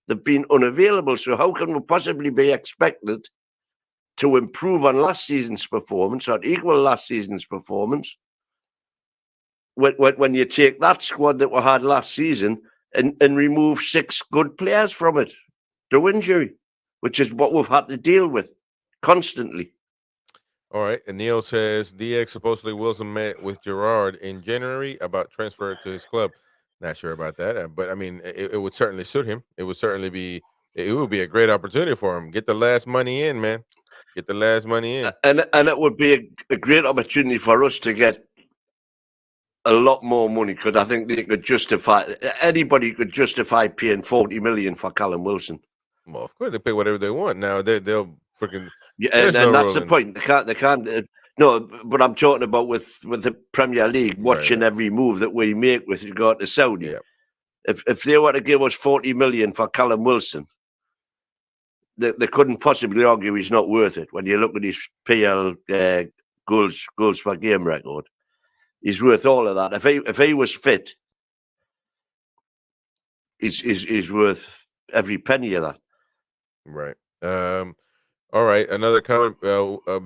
They've been unavailable, so how can we possibly be expected to improve on last season's performance or equal last season's performance when you take that squad that we had last season and remove 6 good players from it through injury, which is what we've had to deal with constantly. All right. And Neil says DX supposedly Wilson met with Gerard in January about transfer to his club. Not sure about that, but I mean, it would certainly suit him. It would certainly be it would be a great opportunity for him. Get the last money in, man. Get the last money in. And it would be a great opportunity for us to get a lot more money, because I think they could justify, anybody could justify paying 40 million for Callum Wilson. Well, of course they pay whatever they want. Now they'll freaking. Yeah, There's no and that's the ruling. point. They can't. No, but I'm talking about with the Premier League, Right. watching every move that we make with regard to Saudi. Yeah. If they were to give us 40 million for Callum Wilson, they couldn't possibly argue he's not worth it. When you look at his PL goals per game record, he's worth all of that. If he was fit, he's worth every penny of that. Right. All right. Another comment.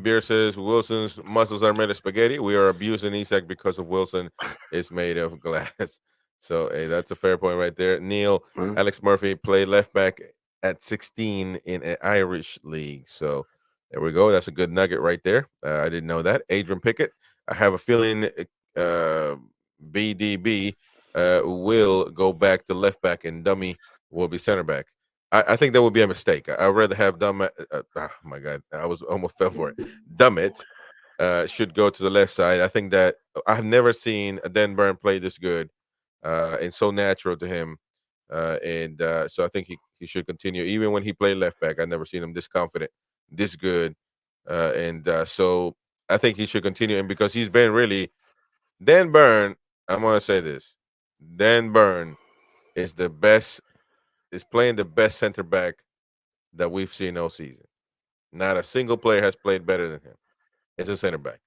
Beer says Wilson's muscles are made of spaghetti. We are abusing Isak because of Wilson is made of glass. So, hey, that's a fair point right there. Neil, Huh? Alex Murphy played left back at 16 in an Irish league. So, there we go. That's a good nugget right there. I didn't know that. Adrian Pickett. I have a feeling BDB will go back to left back and Dummy will be center back. I think that would be a mistake. I'd rather have oh my God, I was almost fell for it. Dummett should go to the left side. I think that I've never seen a Dan Burn play this good and so natural to him. So I think he should continue. Even when he played left back, I've never seen him this confident, this good. So I think he should continue. And because he's been really, Dan Burn, I'm going to say this. Dan Burn is the best, is playing the best center back that we've seen all season. Not a single player has played better than him. It's a center back.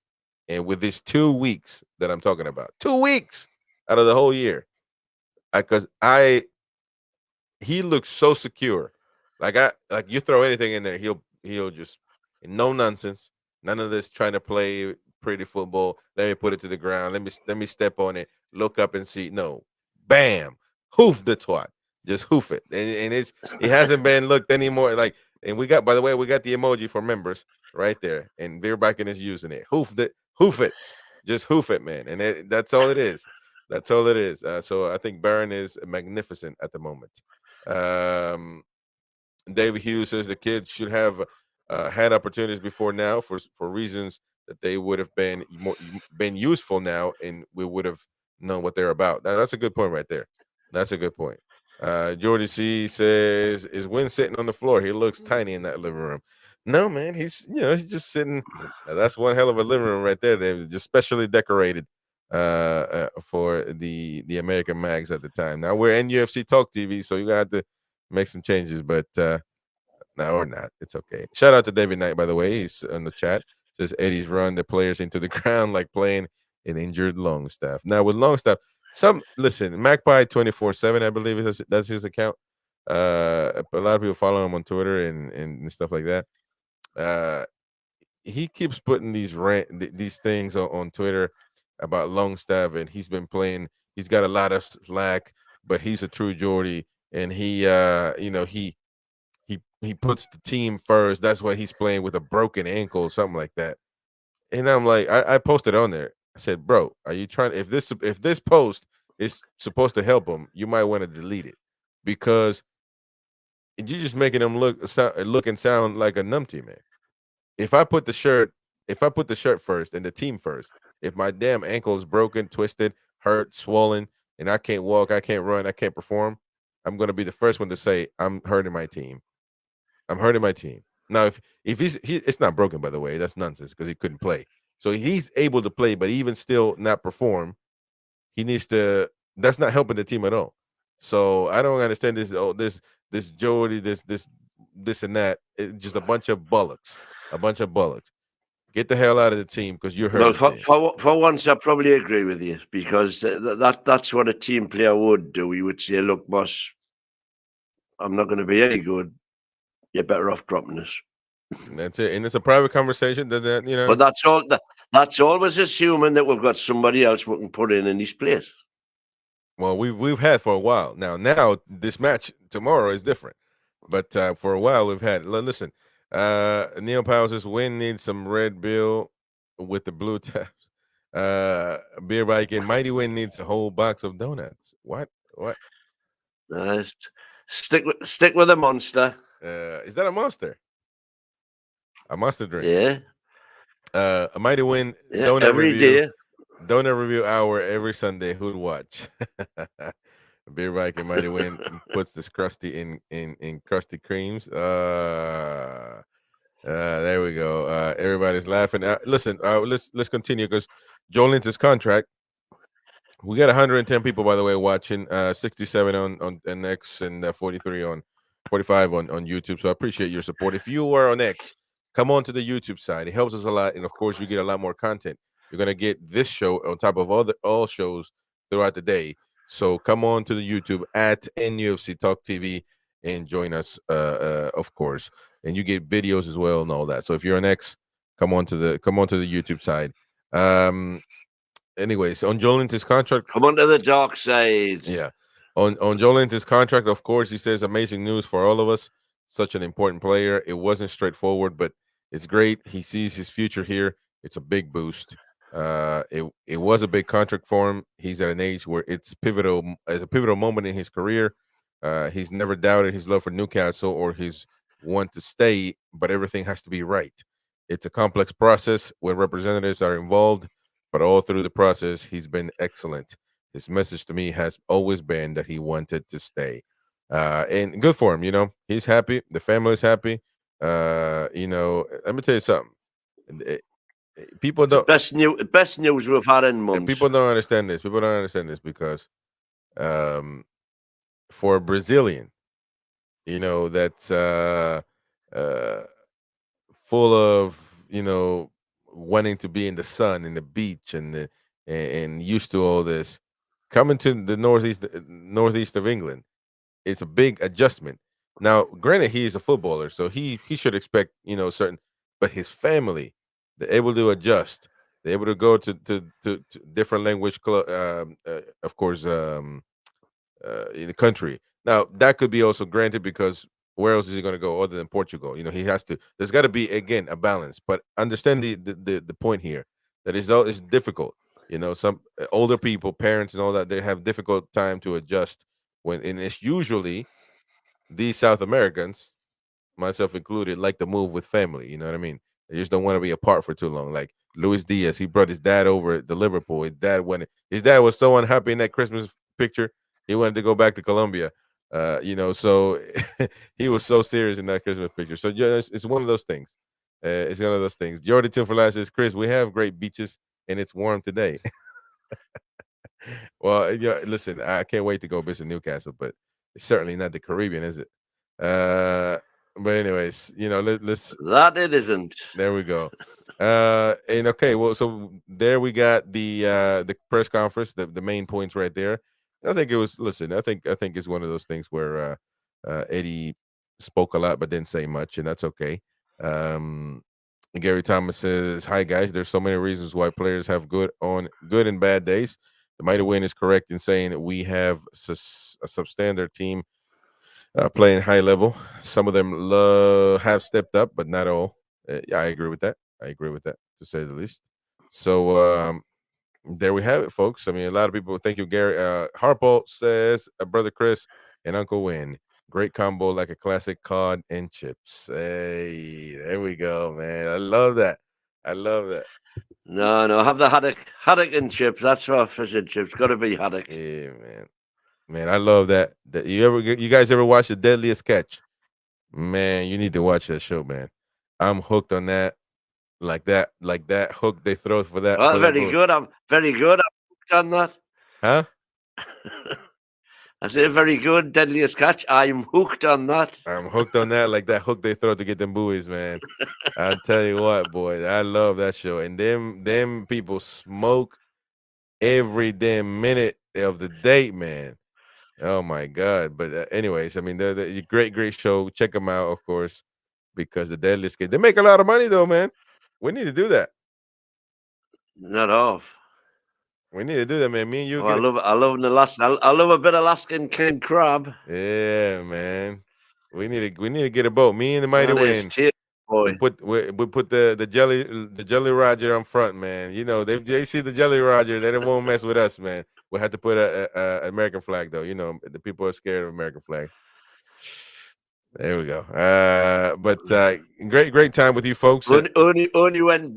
And with these 2 weeks that I'm talking about, 2 weeks out of the whole year, because he looks so secure. Like you throw anything in there, he'll just no nonsense. None of this trying to play pretty football. Let me put it to the ground. Let me step on it. Look up and see. No, bam, hoof the twat. Just hoof it, and it hasn't been looked anymore. Like, and we got, by the way, we got the emoji for members right there, and Beerbacken is using it. Hoof it, just hoof it, man, and that's all it is. That's all it is. So I think Barron is magnificent at the moment. Um, David Hughes says the kids should have had opportunities before now for reasons that they would have been useful now, and we would have known what they're about. That's a good point right there. That's a good point. Jordy C says, "Is Win sitting on the floor? He looks tiny in that living room." No, man, he's just sitting. That's one hell of a living room right there. They just specially decorated for the American Mags at the time. Now we're NUFC Talk TV, so you got to make some changes, but no, or not. It's okay. Shout out to David Knight, by the way. He's in the chat. Says Eddie's run the players into the ground like playing an injured Longstaff. Now with Longstaff, listen, Magpie 24/7, I believe that's his account. A lot of people follow him on Twitter and stuff like that. He keeps putting these things on Twitter about Longstaff, and he's been playing. He's got a lot of slack, but he's a true Geordie, and he puts the team first. That's why he's playing with a broken ankle or something like that. And I'm like, I posted on there. I said, bro, are you trying? If this post is supposed to help him, you might want to delete it because you're just making him look and sound like a numpty, man. If I put the shirt, first and the team first, if my damn ankle is broken, twisted, hurt, swollen, and I can't walk, I can't run, I can't perform, I'm gonna be the first one to say I'm hurting my team. I'm hurting my team. Now, if it's not broken, by the way, that's nonsense because he couldn't play. So he's able to play, but even still not perform. He needs to. That's not helping the team at all. So I don't understand this. Oh, this Jody, this and that. It's just a bunch of bullocks. A bunch of bullocks. Get the hell out of the team because you're hurting Well, the team. for once, I probably agree with you, because that's what a team player would do. He would say, "Look, boss, I'm not going to be any good. You're better off dropping us." And that's it. And it's a private conversation. That. But that's all. That's always assuming that we've got somebody else we can put in his place. Well, we've had for a while now. This match tomorrow is different, but for a while we've had. Listen, Neil Powell says Win needs some Red Bill with the blue tabs. Beer bike and Mighty Win needs a whole box of donuts. What? It's Stick with a monster. Is that a monster? A monster drink. Yeah, A mighty win yeah. donut Every review. day. Donut review hour every Sunday. Who'd watch? Beer Viking Mighty Win puts this crusty in crusty creams. There we go. Everybody's laughing. Listen, let's continue because Joel Linton's contract. We got 110 people, by the way, watching. 67 on X and 43 on 45 on YouTube. So I appreciate your support. If you are on X, come on to the YouTube side. It helps us a lot, and of course, you get a lot more content. You're gonna get this show on top of all shows throughout the day. So come on to the YouTube at NUFC Talk TV and join us, of course. And you get videos as well and all that. So if you're on X, come on to the YouTube side. Anyways, on Jolin's contract, Come onto the dark side. yeah, on Jolin's contract, of course, he says amazing news for all of us. Such an important player. It wasn't straightforward, but it's great. He sees his future here. It's a big boost. It was a big contract for him. He's at an age where it's pivotal, as a pivotal moment in his career. He's never doubted his love for Newcastle or his want to stay, but everything has to be right. It's a complex process where representatives are involved, but all through the process, he's been excellent. His message to me has always been that he wanted to stay. And good for him, He's happy. The family is happy. Let me tell you something. Eh, People It's the don't best news we've had in months. people don't understand this. People don't understand this because um for a Brazilian, that's uh full of, wanting to be in the sun and the beach and used to all this, coming to the northeast of England, it's a big adjustment. Now, granted, he is a footballer, so he should expect, certain, but his family, they're able to adjust. They're able to go to different language, of course, in the country. Now, that could be also granted because where else is he going to go other than Portugal? He has to. There's got to be again a balance. But understand the point here that it's difficult. Some older people, parents, and all that, they have difficult time to adjust and it's usually these South Americans, myself included, like to move with family. You know what I mean? They just don't want to be apart for too long. Like Luis Diaz, he brought his dad over to Liverpool. His dad was so unhappy in that Christmas picture, he wanted to go back to Colombia. So he was so serious in that Christmas picture. So yeah, it's one of those things. It's one of those things. Jordy Timberlake says, Chris, we have great beaches and it's warm today. Well, yeah, listen, I can't wait to go visit Newcastle, but it's certainly not the Caribbean, is it? Uh, but anyways, let's. That it isn't. There we go. And okay, well, so there we got the press conference, the main points right there. I think it was. Listen, I think it's one of those things where Eddie spoke a lot but didn't say much, and that's okay. Um, Gary Thomas says, "Hi guys, there's so many reasons why players have good and bad days. The mighty win is correct in saying that we have a substandard team playing high level. Some of them have stepped up, but not all. Yeah, I agree with that. To say the least. So there we have it, folks. I mean, a lot of people. Thank you, Gary. Harpo says, brother Chris and Uncle Win. Great combo, like a classic cod and chips. Hey, there we go, man. I love that. I love that. No, have the haddock and chips. That's for fish and chips. Got to be haddock. Yeah, man. I love that. You guys ever watch the Deadliest Catch? Man, you need to watch that show, man. I'm hooked on that. Like that hook they throw for that. Oh, For that very boat. good. I'm very good. I'm hooked on that. Huh? I say very good. Deadliest catch. I'm hooked on that. I'm hooked on that. Like that hook they throw to get them buoys, man. I'll tell you what, boy, I love that show. And them people smoke every damn minute of the day, man. Oh my god! But anyways, I mean, they're a great show. Check them out, of course, because the Deadliest Kid. They make a lot of money, though, man. We need to do that. Not off. We need to do that, man. Me and you. Oh, I love I love a bit of Alaskan king crab. Yeah, man. We need to get a boat. Me and the Mighty That is Win. boy. We put the Jelly Roger on front, man. They see the Jelly Roger, they won't mess with us, man. We have to put a American flag though. The people are scared of American flags. There we go. Great time with you folks. Only when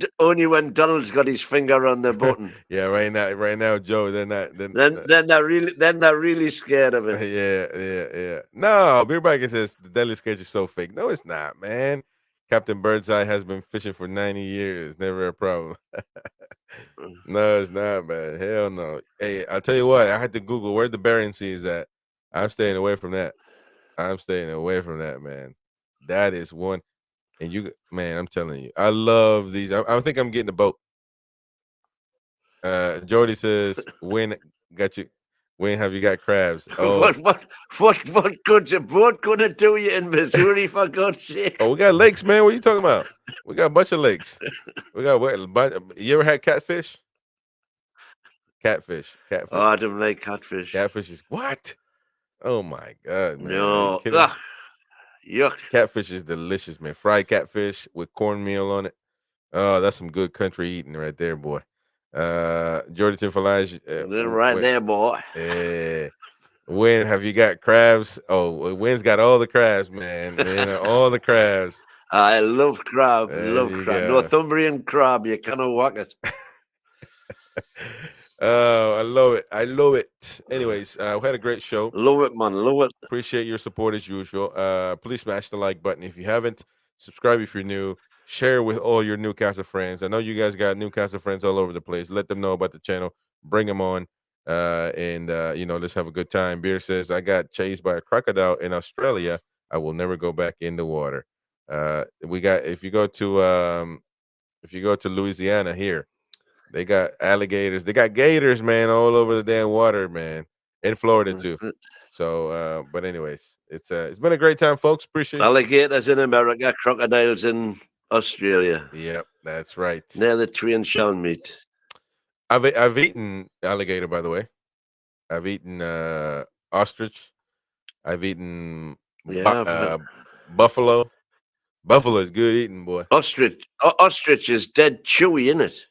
Donald's got his finger on the button. Yeah, right now, Joe, they're not. Then they're really scared of it. Yeah. No, Beer Bike says the deadly sketch is so fake. No, it's not, man. Captain Birdseye has been fishing for 90 years. Never a problem. No, it's not, man. Hell no. Hey, I'll tell you what. I had to Google where the Bering Sea is at. I'm staying away from that. I'm staying away from that, man. That is one. And man, I'm telling you, I love these. I think I'm getting a boat. Jordy says, "When got you? When have you got crabs?" Oh, what good your boat gonna do you in Missouri, for God's sake? we got lakes, man. What are you talking about? We got a bunch of lakes. We got you ever had catfish? Catfish. Oh, I don't like catfish. Catfish is what? Oh my god, man! Are you No, kidding? yuck. Catfish is delicious, man. Fried catfish with cornmeal on it. Oh, that's some good country eating right there, boy. Jordan Falage, Right there, boy. When have you got crabs? Oh, Wynn's got all the crabs, man. All the crabs. I love crab. Love you crab. go. Northumbrian crab. You cannot whack it. Oh, I love it. I love it. Anyways, we had a great show. Love it, man. Love it. Appreciate your support as usual. Please smash the like button if you haven't. Subscribe if you're new. Share with all your Newcastle friends. I know you guys got Newcastle friends all over the place. Let them know about the channel. Bring them on. Let's have a good time. Beer says, I got chased by a crocodile in Australia. I will never go back in the water. If you go to Louisiana here, they got alligators. They got gators, man, all over the damn water, man. In Florida too. So, but anyways, it's been a great time, folks. Appreciate alligators in America, crocodiles in Australia. Yep, that's right. Near the twain shall meet. I've eaten alligator, by the way. I've eaten ostrich. I've eaten buffalo. Buffalo is good eating, boy. Ostrich is dead chewy, isn't it?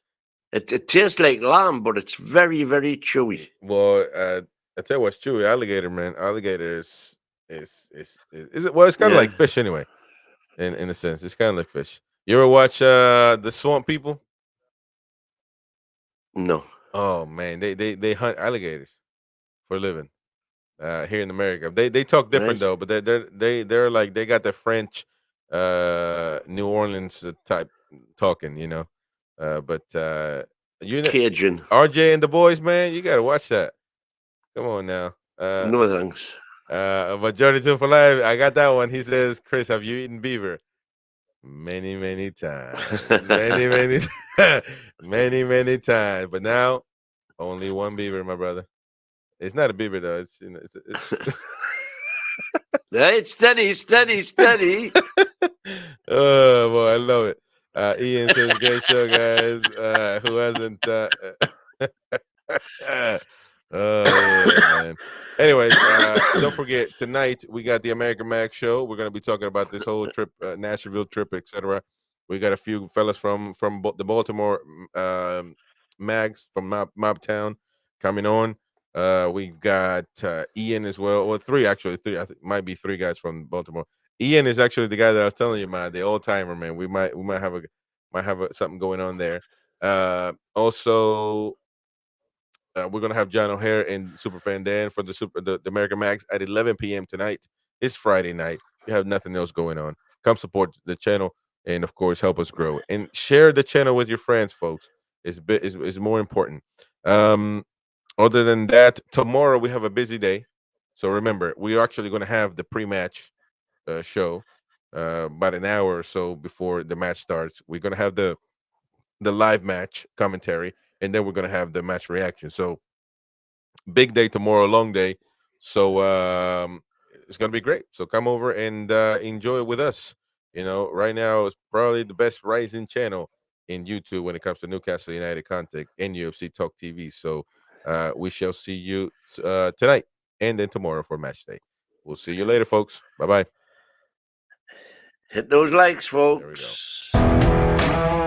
It tastes like lamb, but it's very, very chewy. Well, I tell you what's chewy. Alligator, man. Alligator is it? Well, it's kind of like fish anyway. In a sense, it's kind of like fish. You ever watch the Swamp People? No. Oh man, they hunt alligators for a living here in America. They talk different though, but they're like they got the French New Orleans type talking, but Cajun. RJ and the boys, man, you gotta watch that. Come on now. No thanks. But Johnny Two for Life, I got that one. He says, Chris, have you eaten beaver? Many, many times. many, many times. But now, only one beaver, my brother. It's not a beaver though. It's It's steady. Oh boy, I love it. Ian says, great show, guys. Who hasn't oh yeah, man. Anyways, don't forget tonight we got the American Mag show. We're gonna be talking about this whole trip, Nashville trip, etc. We got a few fellas from the Baltimore Mags from Mobtown coming on. We've got Ian as well, or three. I think might be three guys from Baltimore. Ian is actually the guy that I was telling you, man, the old timer, man. We might have something going on there. Also, we're gonna have John O'Hare and Superfan Dan for the American Mags at 11 p.m. tonight. It's Friday night. You have nothing else going on. Come support the channel and of course help us grow and share the channel with your friends, folks. Is more important. Other than that, tomorrow we have a busy day. So remember, we're actually going to have the pre-match show about an hour or so before the match starts. We're going to have the live match commentary, and then we're going to have the match reaction. So big day tomorrow, long day. So it's going to be great. So come over and enjoy it with us. Right now it's probably the best rising channel in YouTube when it comes to Newcastle United content and UFC Talk TV. So we shall see you tonight and then tomorrow for match day. We'll see you later, folks. Bye-bye. Hit those likes, folks. There we go.